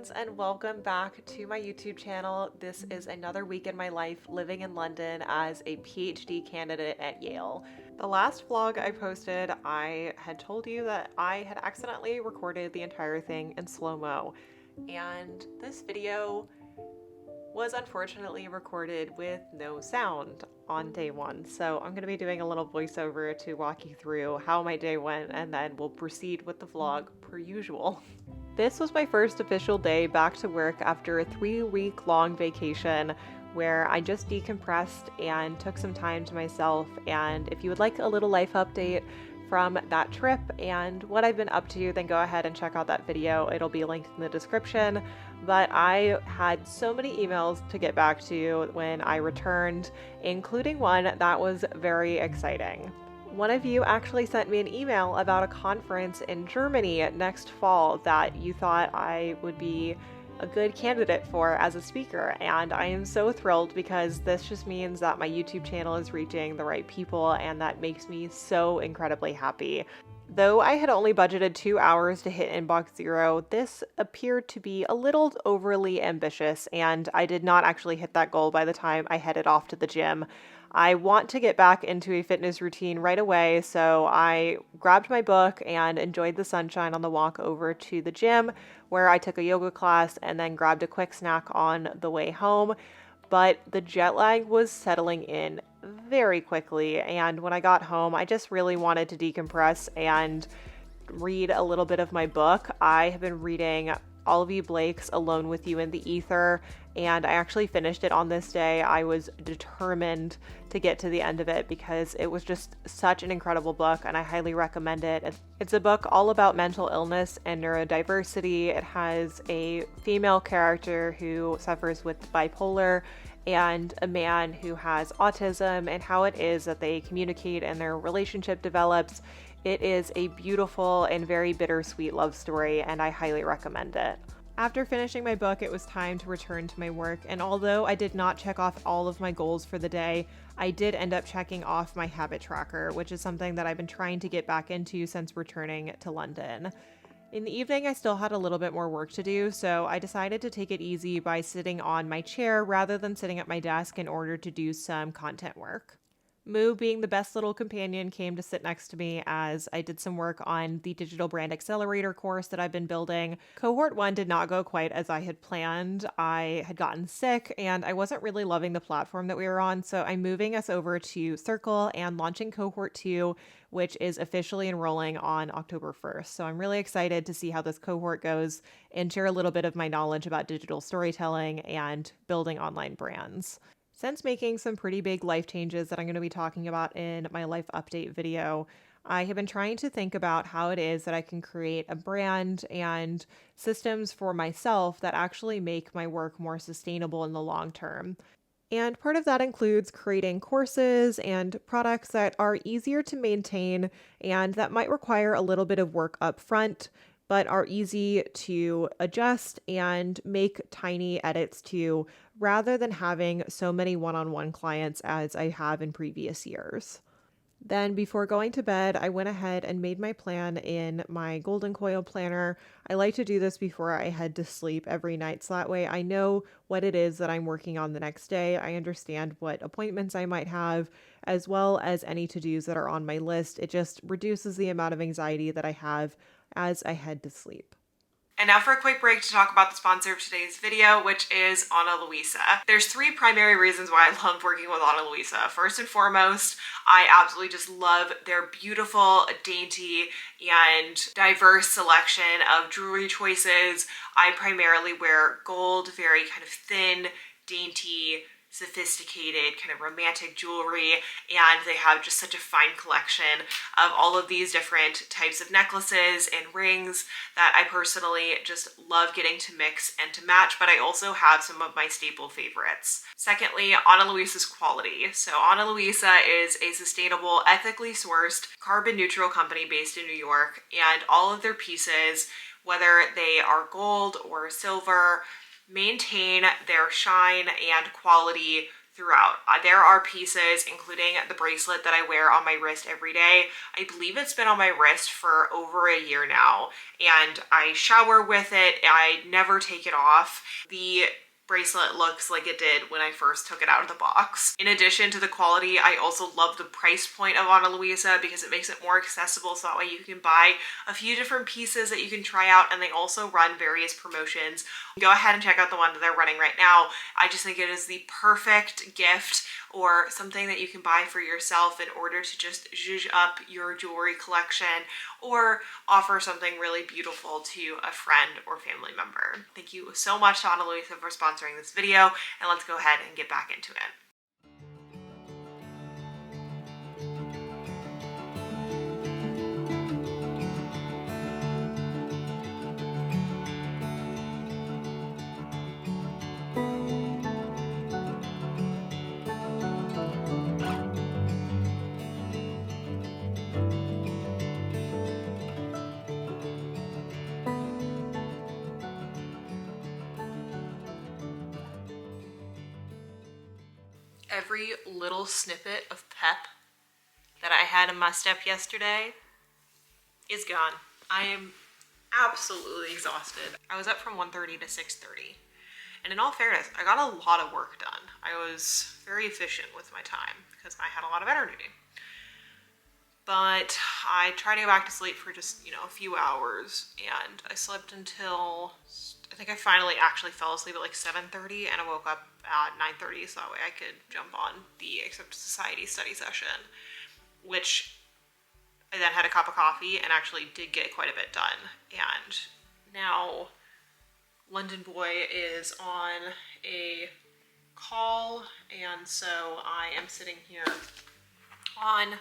friends, and welcome back to my YouTube channel. This is another week in my life living in London as a PhD candidate at Yale. The last vlog I posted, I had told you that I had accidentally recorded the entire thing in slow-mo, and this video was unfortunately recorded with no sound on day one. So I'm going to be doing a little voiceover to walk you through how my day went, and then we'll proceed with the vlog per usual. This was my first official day back to work after a 3-week long vacation where I just decompressed and took some time to myself. And if you would like a little life update from that trip and what I've been up to, then go ahead and check out that video. It'll be linked in the description. But I had so many emails to get back to when I returned, including one that was very exciting. One of you actually sent me an email about a conference in Germany next fall that you thought I would be a good candidate for as a speaker, and I am so thrilled because this just means that my YouTube channel is reaching the right people, and that makes me so incredibly happy. Though I had only budgeted 2 hours to hit inbox zero, this appeared to be a little overly ambitious, and I did not actually hit that goal by the time I headed off to the gym. I want to get back into a fitness routine right away, so I grabbed my book and enjoyed the sunshine on the walk over to the gym, where I took a yoga class and then grabbed a quick snack on the way home. But the jet lag was settling in very quickly, and when I got home, I just really wanted to decompress and read a little bit of my book. I have been reading Olivia Blake's Alone with You in the Ether, and I actually finished it on this day. I was determined to get to the end of it because it was just such an incredible book, and I highly recommend it. It's a book all about mental illness and neurodiversity. It has a female character who suffers with bipolar and a man who has autism, and how it is that they communicate and their relationship develops. It is a beautiful and very bittersweet love story, and I highly recommend it. After finishing my book, it was time to return to my work, and although I did not check off all of my goals for the day, I did end up checking off my habit tracker, which is something that I've been trying to get back into since returning to London. In the evening, I still had a little bit more work to do, so I decided to take it easy by sitting on my chair rather than sitting at my desk in order to do some content work. Moo, being the best little companion, came to sit next to me as I did some work on the Digital Brand Accelerator course that I've been building. Cohort 1 did not go quite as I had planned. I had gotten sick and I wasn't really loving the platform that we were on, so I'm moving us over to Circle and launching Cohort 2, which is officially enrolling on October 1st. So I'm really excited to see how this cohort goes and share a little bit of my knowledge about digital storytelling and building online brands. Since making some pretty big life changes that I'm going to be talking about in my life update video, I have been trying to think about how it is that I can create a brand and systems for myself that actually make my work more sustainable in the long term. And part of that includes creating courses and products that are easier to maintain and that might require a little bit of work up front, but are easy to adjust and make tiny edits to, rather than having so many one-on-one clients as I have in previous years. Then before going to bed, I went ahead and made my plan in my Golden Coil planner. I like to do this before I head to sleep every night, so that way I know what it is that I'm working on the next day. I understand what appointments I might have, as well as any to-dos that are on my list. It just reduces the amount of anxiety that I have as I head to sleep. And now for a quick break to talk about the sponsor of today's video, which is Ana Luisa. There's 3 primary reasons why I love working with Ana Luisa. First and foremost, I absolutely just love their beautiful, dainty, and diverse selection of jewelry choices. I primarily wear gold, very kind of thin, dainty, sophisticated, kind of romantic jewelry, and they have just such a fine collection of all of these different types of necklaces and rings that I personally just love getting to mix and to match, but I also have some of my staple favorites. Secondly, Ana Luisa's quality. So Ana Luisa is a sustainable, ethically sourced, carbon neutral company based in New York, and all of their pieces, whether they are gold or silver, maintain their shine and quality throughout. There are pieces, including the bracelet that I wear on my wrist every day. I believe it's been on my wrist for over a year now, and I shower with it. I never take it off. The bracelet looks like it did when I first took it out of the box. In addition to the quality, I also love the price point of Ana Luisa because it makes it more accessible, so that way you can buy a few different pieces that you can try out, and they also run various promotions. Go ahead and check out the one that they're running right now. I just think it is the perfect gift or something that you can buy for yourself in order to just zhuzh up your jewelry collection or offer something really beautiful to a friend or family member. Thank you so much to Ana Luisa for sponsoring this video, and let's go ahead and get back into it. Every little snippet of pep that I had in my step yesterday is gone. I am absolutely exhausted. I was up from 1:30 to 6:30. And in all fairness, I got a lot of work done. I was very efficient with my time because I had a lot of energy. But I tried to go back to sleep for just, a few hours, and I slept until, I think I finally actually fell asleep at like 7:30, and I woke up at 9:30 so that way I could jump on the Accepted Society study session, which I then had a cup of coffee and actually did get quite a bit done. And now London Boy is on a call, and so I am sitting here on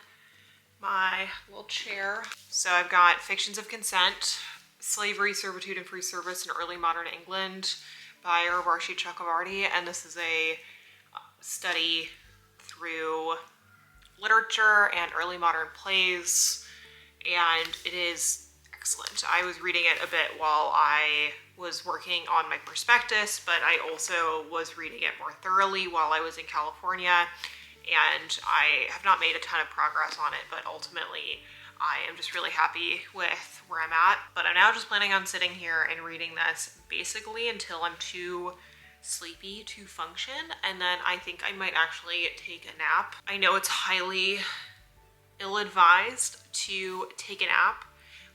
my little chair. So I've got Fictions of Consent, Slavery, Servitude, and Free Service in Early Modern England by Urvashi Chakravarti, and this is a study through literature and early modern plays, and it is excellent. I was reading it a bit while I was working on my prospectus, but I also was reading it more thoroughly while I was in California, and I have not made a ton of progress on it, but ultimately I am just really happy with where I'm at. But I'm now just planning on sitting here and reading this basically until I'm too sleepy to function, and then I think I might actually take a nap. I know it's highly ill-advised to take a nap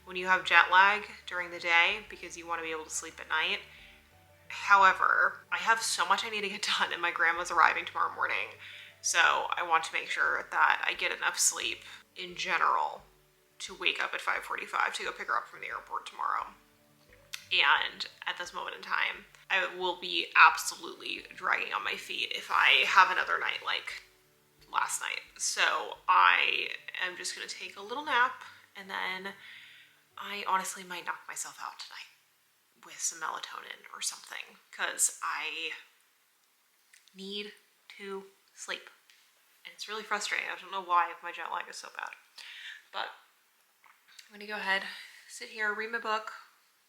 when you have jet lag during the day because you want to be able to sleep at night. However, I have so much I need to get done, and my grandma's arriving tomorrow morning, so I want to make sure that I get enough sleep in general to wake up at 5:45 to go pick her up from the airport tomorrow. And at this moment in time, I will be absolutely dragging on my feet if I have another night like last night. So I am just gonna take a little nap, and then I honestly might knock myself out tonight with some melatonin or something, because I need to sleep. And it's really frustrating. I don't know why my jet lag is so bad. But I'm gonna go ahead, sit here, read my book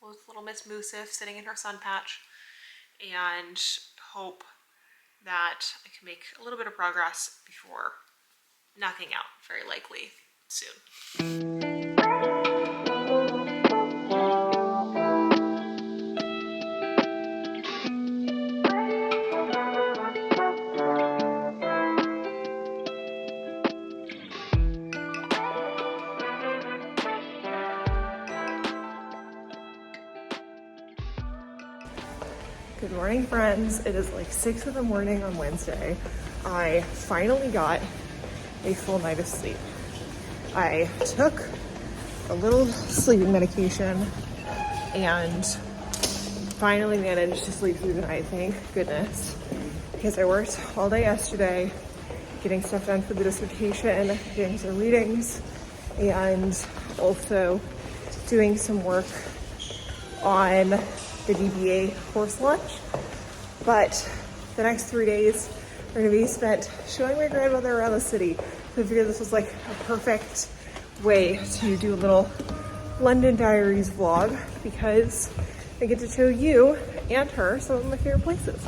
with little Miss Moosif sitting in her sun patch, and hope that I can make a little bit of progress before knocking out, very likely soon. Good morning, friends. It is like 6 in the morning on Wednesday. I finally got a full night of sleep. I took a little sleeping medication and finally managed to sleep through the night, thank goodness, because I worked all day yesterday getting stuff done for the dissertation, doing some readings, and also doing some work on the DBA course launch. But the next 3 days are going to be spent showing my grandmother around the city. So I figured this was like a perfect way to do a little London Diaries vlog, because I get to show you and her some of my favorite places.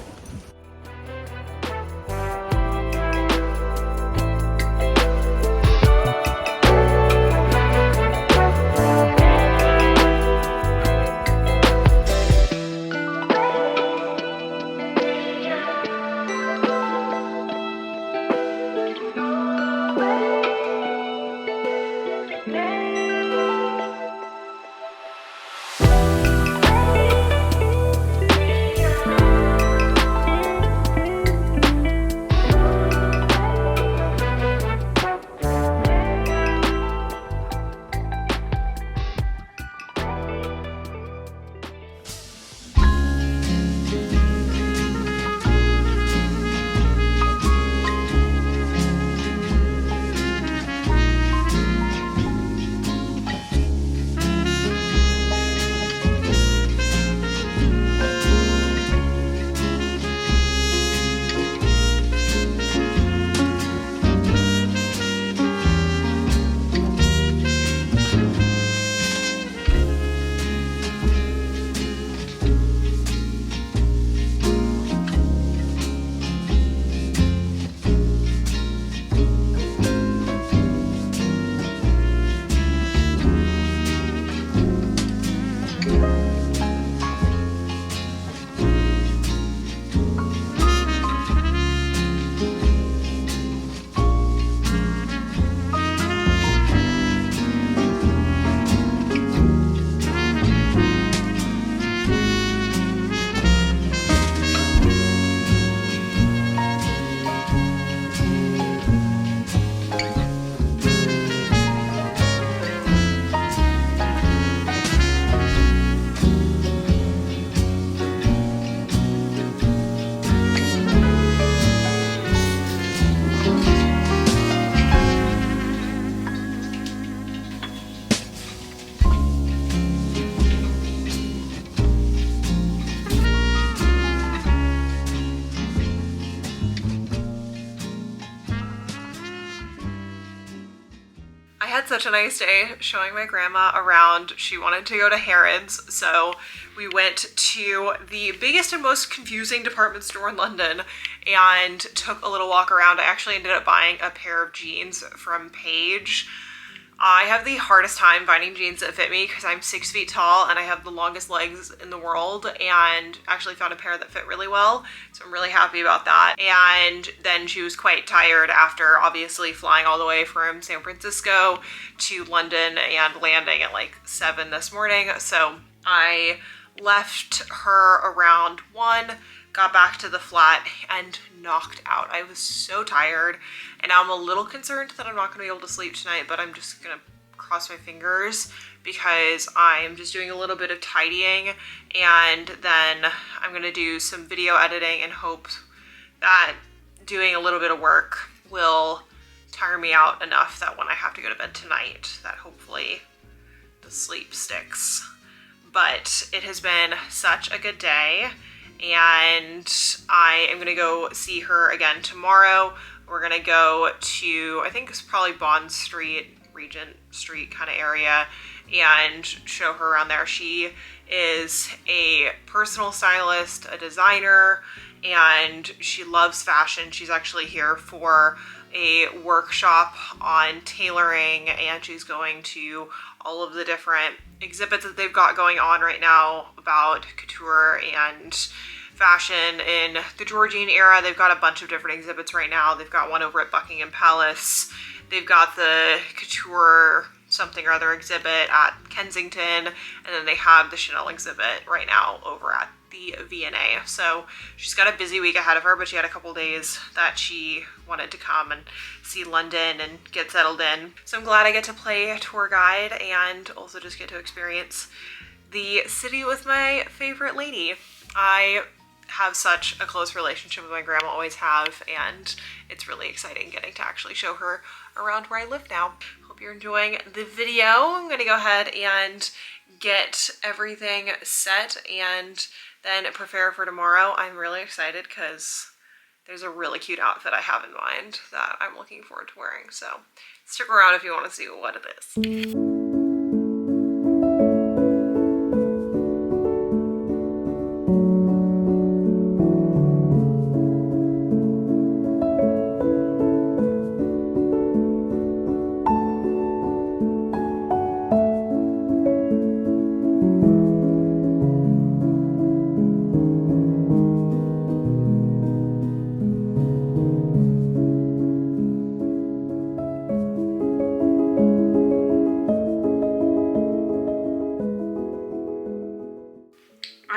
had such a nice day showing my grandma around. She wanted to go to Harrods, so we went to the biggest and most confusing department store in London and took a little walk around. I actually ended up buying a pair of jeans from Paige. I have the hardest time finding jeans that fit me because I'm 6 feet tall and I have the longest legs in the world, and actually found a pair that fit really well. So I'm really happy about that. And then she was quite tired after obviously flying all the way from San Francisco to London and landing at like 7 this morning. So I left her around 1, got back to the flat and knocked out. I was so tired, and now I'm a little concerned that I'm not gonna be able to sleep tonight, but I'm just gonna cross my fingers because I'm just doing a little bit of tidying, and then I'm gonna do some video editing and hope that doing a little bit of work will tire me out enough that when I have to go to bed tonight, that hopefully the sleep sticks. But it has been such a good day, and I am gonna go see her again tomorrow. We're gonna go to, I think it's probably Bond Street, Regent Street kind of area, and show her around there. She is a personal stylist, a designer, and she loves fashion. She's actually here for a workshop on tailoring, and she's going to all of the different exhibits that they've got going on right now about couture and fashion in the Georgian era. They've got a bunch of different exhibits right now. They've got one over at Buckingham Palace. They've got the couture something or other exhibit at Kensington, and then they have the Chanel exhibit right now over at the V&A. So she's got a busy week ahead of her, but she had a couple days that she wanted to come and see London and get settled in. So I'm glad I get to play tour guide and also just get to experience the city with my favorite lady. I have such a close relationship with my grandma, always have, and it's really exciting getting to actually show her around where I live now. Hope you're enjoying the video. I'm gonna go ahead and get everything set and then prepare for tomorrow. I'm really excited because there's a really cute outfit I have in mind that I'm looking forward to wearing. So stick around if you want to see what it is.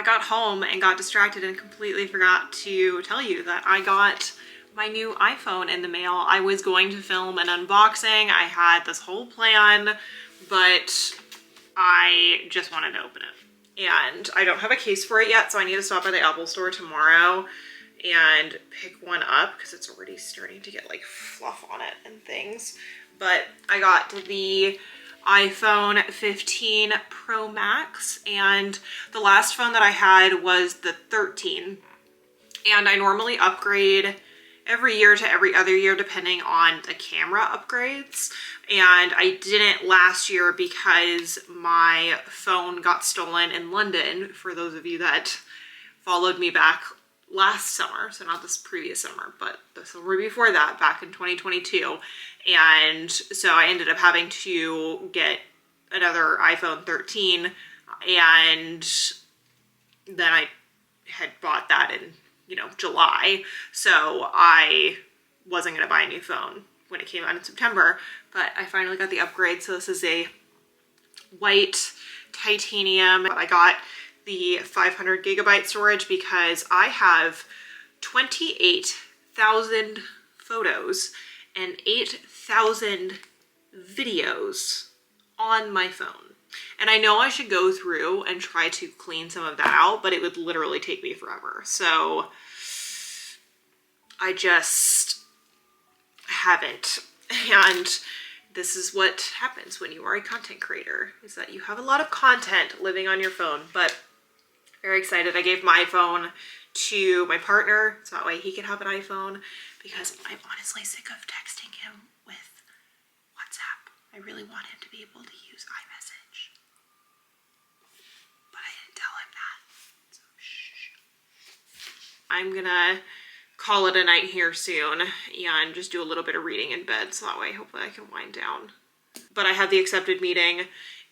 Got home and got distracted and completely forgot to tell you that I got my new iPhone in the mail. I was going to film an unboxing. I had this whole plan, but I just wanted to open it. And I don't have a case for it yet, so I need to stop by the Apple store tomorrow and pick one up because it's already starting to get like fluff on it and things. But I got the iPhone 15 Pro Max, and the last phone that I had was the 13, and I normally upgrade every year to every other year depending on the camera upgrades, and I didn't last year because my phone got stolen in London, for those of you that followed me back last summer, so not this previous summer, but the summer before that, back in 2022. And so I ended up having to get another iPhone 13, and then I had bought that in, July. So I wasn't gonna buy a new phone when it came out in September, but I finally got the upgrade. So this is a white titanium. I got the 500 gigabyte storage because I have 28,000 photos and 8,000 videos on my phone. And I know I should go through and try to clean some of that out, but it would literally take me forever. So I just haven't. And this is what happens when you are a content creator, is that you have a lot of content living on your phone. But very excited. I gave my phone to my partner so that way he can have an iPhone, because I'm honestly sick of texting him with WhatsApp. I really want him to be able to use iMessage. But I didn't tell him that. So shh. I'm gonna call it a night here soon and just do a little bit of reading in bed, so that way hopefully I can wind down. But I have the accepted meeting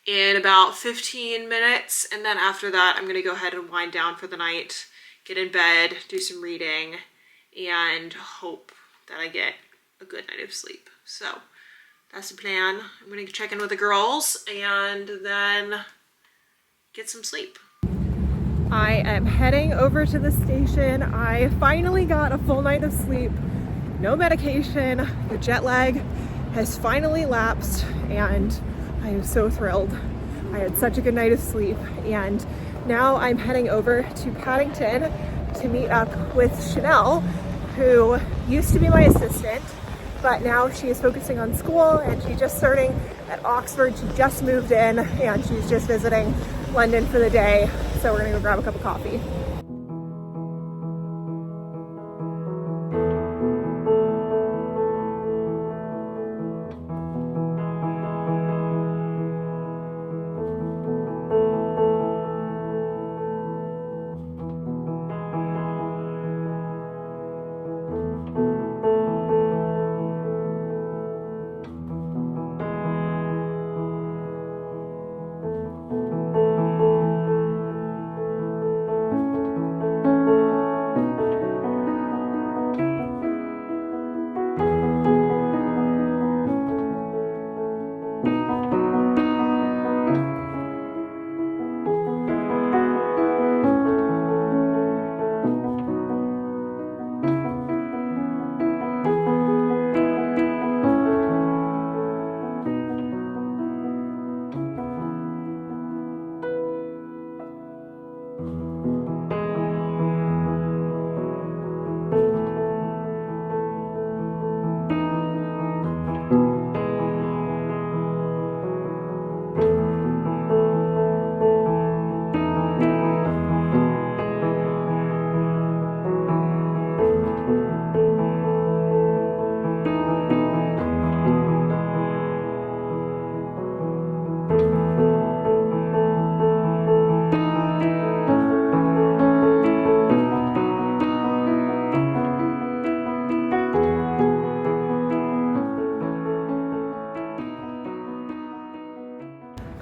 in about 15 minutes, and then after that I'm gonna go ahead and wind down for the night, get in bed, do some reading, and hope that I get a good night of sleep. So that's the plan. I'm gonna check in with the girls and then get some sleep. I am heading over to the station. I finally got a full night of sleep, no medication. The jet lag has finally lapsed and I am so thrilled. I had such a good night of sleep, and now I'm heading over to Paddington to meet up with Chanel, who used to be my assistant, but now she is focusing on school and she's just starting at Oxford. She just moved in and she's just visiting London for the day. So we're gonna go grab a cup of coffee.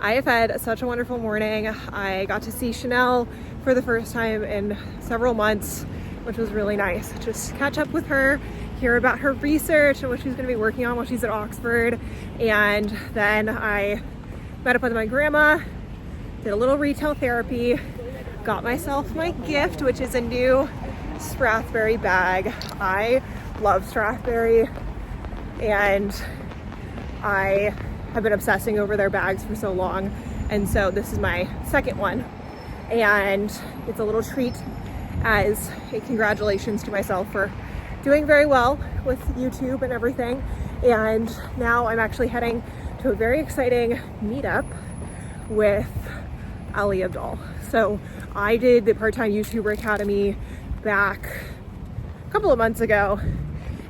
I have had such a wonderful morning. I got to see Chanel for the first time in several months, which was really nice. Just catch up with her, hear about her research and what she's going to be working on while she's at Oxford. And then I met up with my grandma, did a little retail therapy, got myself my gift, which is a new Strathberry bag. I love Strathberry and I have been obsessing over their bags for so long, and so this is my second one, and it's a little treat as a congratulations to myself for doing very well with YouTube and everything. And now I'm actually heading to a very exciting meetup with Abdaal. So I did the Part-Time YouTuber Academy back a couple of months ago,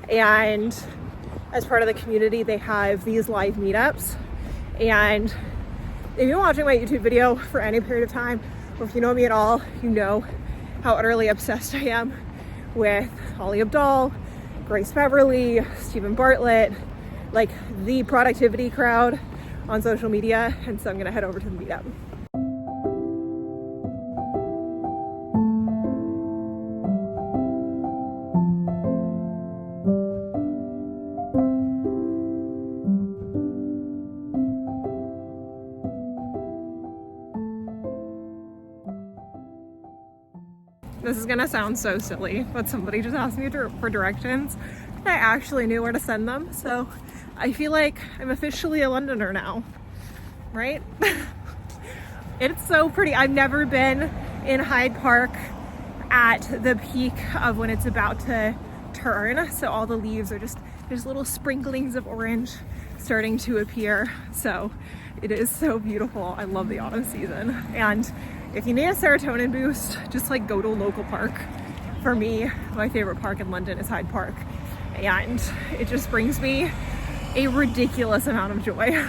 and as part of the community, they have these live meetups. And if you've been watching my YouTube video for any period of time, or if you know me at all, you know how utterly obsessed I am with Abdaal, Grace Beverly, Stephen Bartlett, like the productivity crowd on social media. And so I'm gonna head over to the meetup. This is gonna sound so silly, but somebody just asked me for directions and I actually knew where to send them. So I feel like I'm officially a Londoner now, right? It's so pretty. I've never been in Hyde Park at the peak of when it's about to turn. So all the leaves are just, there's little sprinklings of orange starting to appear. So it is so beautiful. I love the autumn season. And if you need a serotonin boost, just like go to a local park. For me, my favorite park in London is Hyde Park. And it just brings me a ridiculous amount of joy.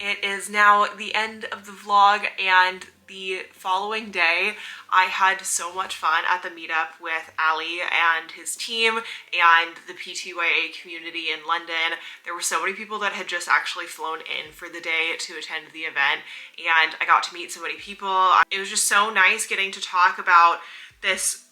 It is now the end of the vlog, and the following day I had so much fun at the meetup with Ali and his team and the PTYA community in London. There were so many people that had just actually flown in for the day to attend the event, and I got to meet so many people. It was just so nice getting to talk about this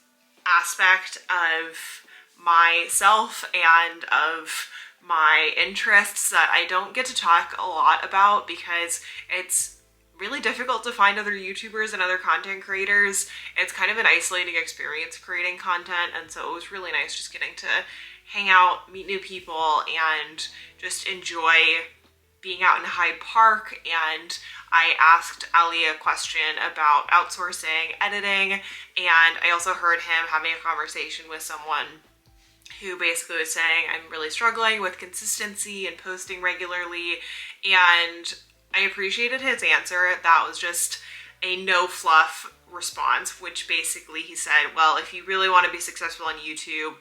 aspect of myself and of my interests that I don't get to talk a lot about because it's really difficult to find other YouTubers and other content creators. It's kind of an isolating experience creating content, and so it was really nice just getting to hang out, meet new people, and just enjoy being out in Hyde Park. And I asked Ali a question about outsourcing editing, and I also heard him having a conversation with someone who basically was saying, I'm really struggling with consistency and posting regularly, and I appreciated his answer. That was just a no fluff response, which basically he said, well, if you really want to be successful on YouTube,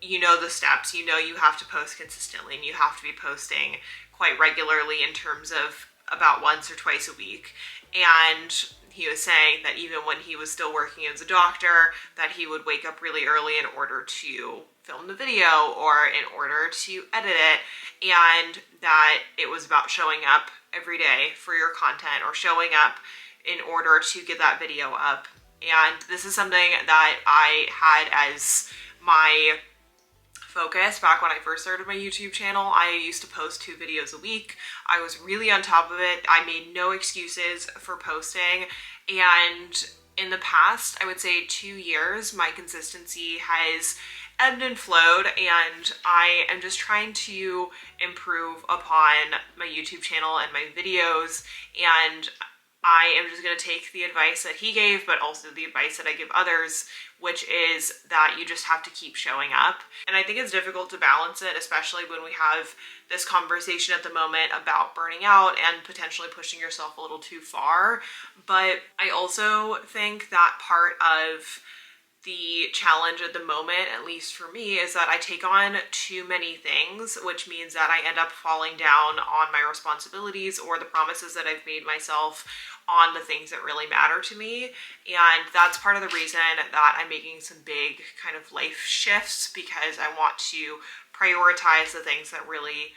you know the steps, you know you have to post consistently and you have to be posting quite regularly in terms of about once or twice a week. And he was saying that even when he was still working as a doctor, that he would wake up really early in order to film the video or in order to edit it, and that it was about showing up every day for your content or showing up in order to get that video up. And this is something that I had as my focus back when I first started my YouTube channel. I used to post 2 videos a week. I was really on top of it. I made no excuses for posting, and in the past, I would say 2 years, my consistency has ebbed and flowed, and I am just trying to improve upon my YouTube channel and my videos, and I am just going to take the advice that he gave, but also the advice that I give others, which is that you just have to keep showing up. And I think it's difficult to balance it, especially when we have this conversation at the moment about burning out and potentially pushing yourself a little too far. But I also think that part of the challenge at the moment, at least for me, is that I take on too many things, which means that I end up falling down on my responsibilities or the promises that I've made myself on the things that really matter to me. And that's part of the reason that I'm making some big kind of life shifts, because I want to prioritize the things that really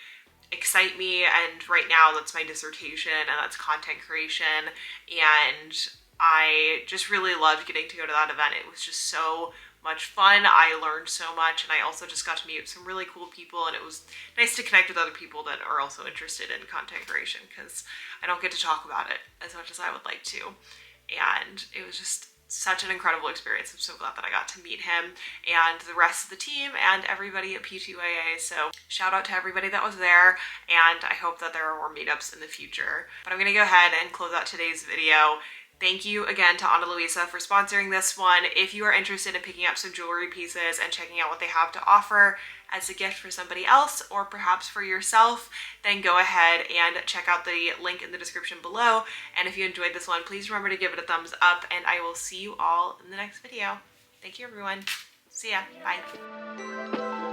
excite me. And right now that's my dissertation and that's content creation, and I just really loved getting to go to that event. It was just so much fun. I learned so much, and I also just got to meet some really cool people, and it was nice to connect with other people that are also interested in content creation, because I don't get to talk about it as much as I would like to. And it was just such an incredible experience. I'm so glad that I got to meet him and the rest of the team and everybody at P2AA. So shout out to everybody that was there, and I hope that there are more meetups in the future. But I'm gonna go ahead and close out today's video. Thank you again to Ana Luisa for sponsoring this one. If you are interested in picking up some jewelry pieces and checking out what they have to offer as a gift for somebody else or perhaps for yourself, then go ahead and check out the link in the description below. And if you enjoyed this one, please remember to give it a thumbs up, and I will see you all in the next video. Thank you, everyone. See ya. Bye.